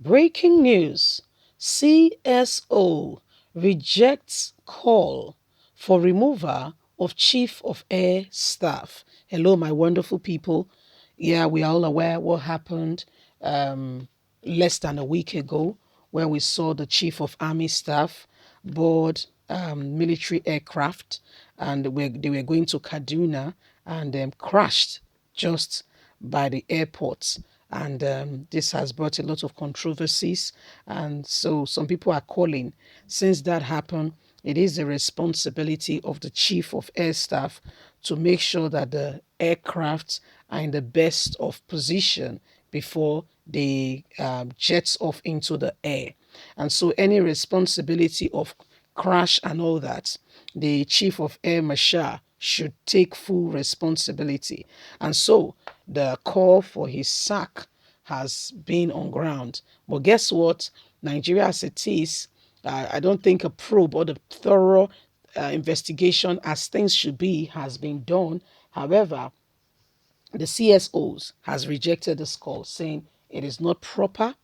Breaking news: CSO rejects call for removal of Chief of Air Staff. Hello, my wonderful people. Yeah, we are all aware what happened um, less than a week ago, where we saw the Chief of Army Staff board military aircraft, and they were going to Kaduna and crashed just by the airport. And this has brought a lot of controversies. And so some people are calling, since that happened, it is the responsibility of the Chief of Air Staff to make sure that the aircraft are in the best of position before they jets off into the air. And so any responsibility of crash and all that, the Chief of Air Marshal should take full responsibility. And so the call for his sack has been on ground. But guess what? Nigeria as it is, I don't think a probe or the thorough investigation as things should be has been done. However, the CSOs has rejected this call, saying it is not proper,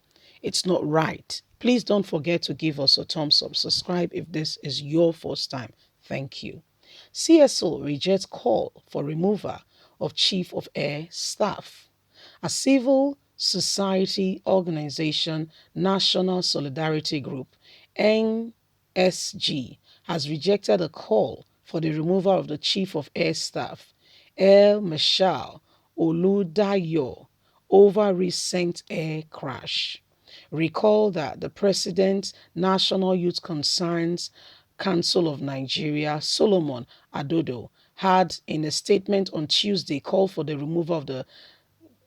it's not right. Please don't forget to give us a thumbs up, subscribe if this is your first time. Thank you. CSO rejects call for removal of Chief of Air Staff. A civil society organization, National Solidarity Group, NSG, has rejected a call for the removal of the Chief of Air Staff, Air Marshal Oludayo, over recent air crash. Recall that the President, National Youth Concerns Council of Nigeria, Solomon Adodo, had in a statement on Tuesday called for the removal of the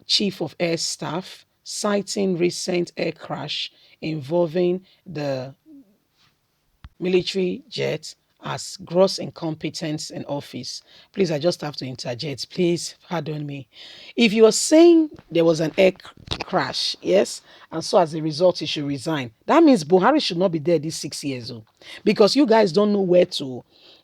Chief of Air Staff, citing recent air crash involving the military jet as gross incompetence in office. Please, I just have to interject. Please pardon me. If you are saying there was an air crash, yes, and so as a result he should resign, that means Buhari should not be there these 6 years old, because you guys don't know where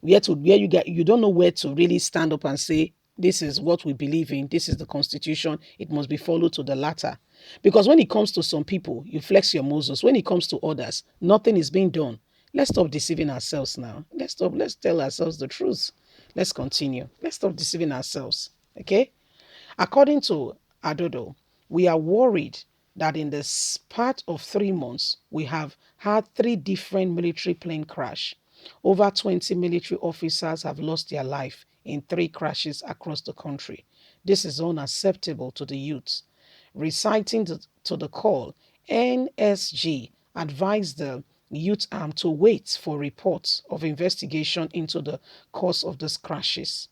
you don't know where to really stand up and say this is what we believe in, this is the constitution, it must be followed to the latter. Because when it comes to some people, you flex your muscles. When it comes to others, nothing is being done. Let's stop deceiving ourselves now. Let's tell ourselves the truth. Let's continue. Let's stop deceiving ourselves. Okay? According to Adodo, we are worried that in the span of 3 months, we have had 3 different military plane crash. Over 20 military officers have lost their life in 3 crashes across the country. This is unacceptable to the youth. Reciting to the call, NSG advised the youth arm to wait for reports of investigation into the cause of these crashes.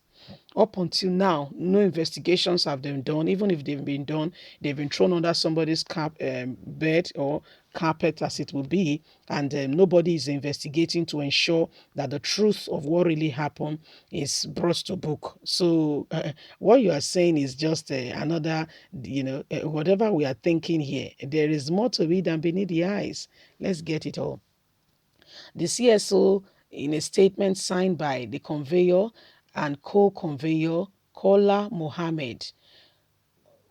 Up until now, no investigations have been done. Even if they've been done, they've been thrown under somebody's bed or carpet, as it will be, and nobody is investigating to ensure that the truth of what really happened is brought to book. So, what you are saying is just another, whatever we are thinking here. There is more to it than beneath the eyes. Let's get it all. The CSO, in a statement signed by the conveyor and co-conveyor Kola Mohammed,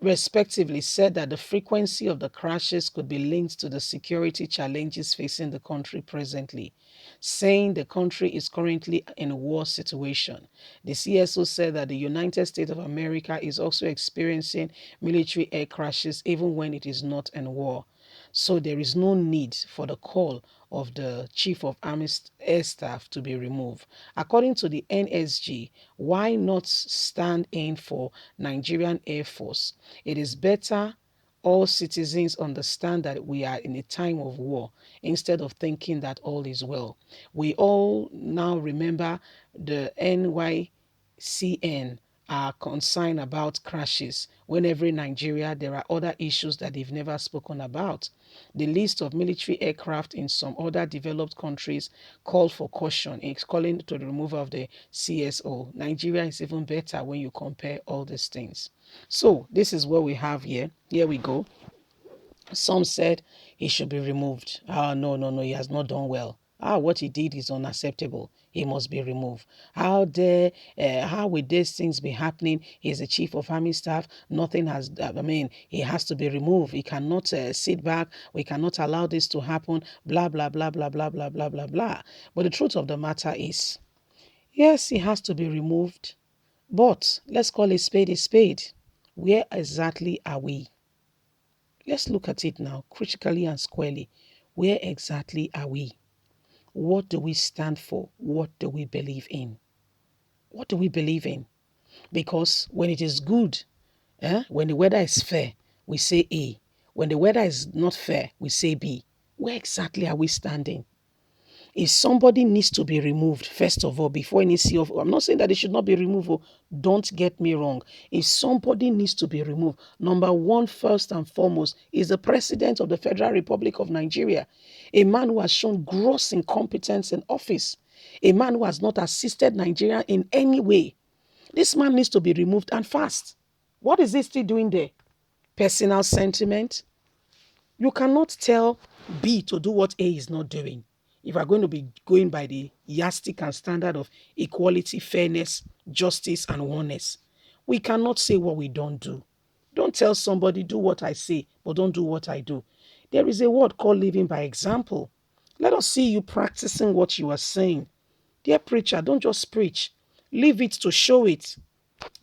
respectively, said that the frequency of the crashes could be linked to the security challenges facing the country presently, saying the country is currently in a war situation. The CSO said that the United States of America is also experiencing military air crashes even when it is not in war. So there is no need for the call of the Chief of Army Air Staff to be removed. According to the NSG, why not stand in for Nigerian Air Force? It is better all citizens understand that we are in a time of war instead of thinking that all is well. We all now remember the NYCN are concerned about crashes. Whenever in Nigeria, there are other issues that they've never spoken about. The list of military aircraft in some other developed countries call for caution. It's calling to the removal of the CSO. Nigeria is even better when you compare all these things. So this is what we have here. Here we go. Some said he should be removed. Oh, no, he has not done well. What he did is unacceptable. He must be removed. How will these things be happening? He's the chief of army staff. Nothing has, he has to be removed. He cannot sit back. We cannot allow this to happen. Blah, blah, blah, blah, blah, blah, blah, blah, blah. But the truth of the matter is, yes, he has to be removed. But let's call a spade a spade. Where exactly are we? Let's look at it now, critically and squarely. Where exactly are we? What do we stand for? What do we believe in? What do we believe in? Because when it is good, when the weather is fair, we say A. When the weather is not fair, we say B. Where exactly are we standing? If somebody needs to be removed, first of all, before any CEO, I'm not saying that they should not be removed. Don't get me wrong. If somebody needs to be removed, number one, first and foremost, is the President of the Federal Republic of Nigeria, a man who has shown gross incompetence in office, a man who has not assisted Nigeria in any way. This man needs to be removed and fast. What is he still doing there? Personal sentiment? You cannot tell B to do what A is not doing. If we're going to be going by the yardstick and standard of equality, fairness, justice, and oneness, we cannot say what we don't do. Don't tell somebody, do what I say, but don't do what I do. There is a word called living by example. Let us see you practicing what you are saying. Dear preacher, don't just preach. Leave it to show it.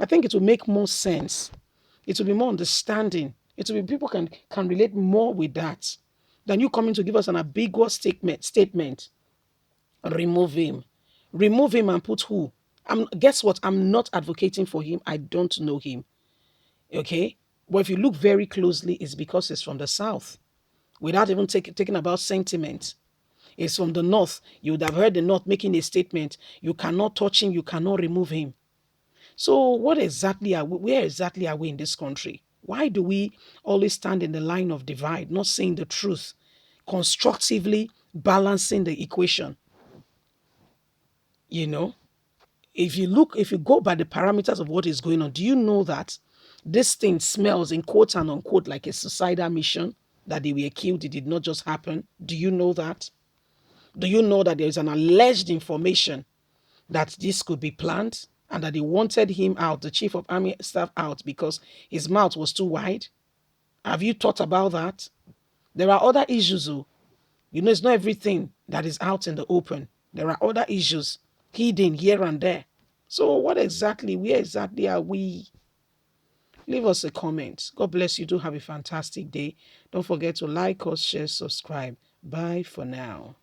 I think it will make more sense. It will be more understanding. It will be people can relate more with that than you coming to give us an ambiguous statement. Remove him. Remove him and put who? Guess what? I'm not advocating for him. I don't know him. Okay? But if you look very closely, it's because it's from the south. Without even taking about sentiment. It's from the north. You would have heard the north making a statement. You cannot touch him. You cannot remove him. So where exactly are we in this country? Why do we always stand in the line of divide, not saying the truth, constructively balancing the equation? You know, if you go by the parameters of what is going on, do you know that this thing smells, in quote and unquote, like a suicidal mission, that they were killed? It did not just happen. Do you know that? Do you know that there is an alleged information that this could be planned and that they wanted him out, the chief of army staff out, because his mouth was too wide? Have you thought about that? There are other issues, though. It's not everything that is out in the open. There are other issues hidden here and there. So where exactly are we? Leave us a comment. God bless you. Do have a fantastic day. Don't forget to like us, share, subscribe. Bye for now.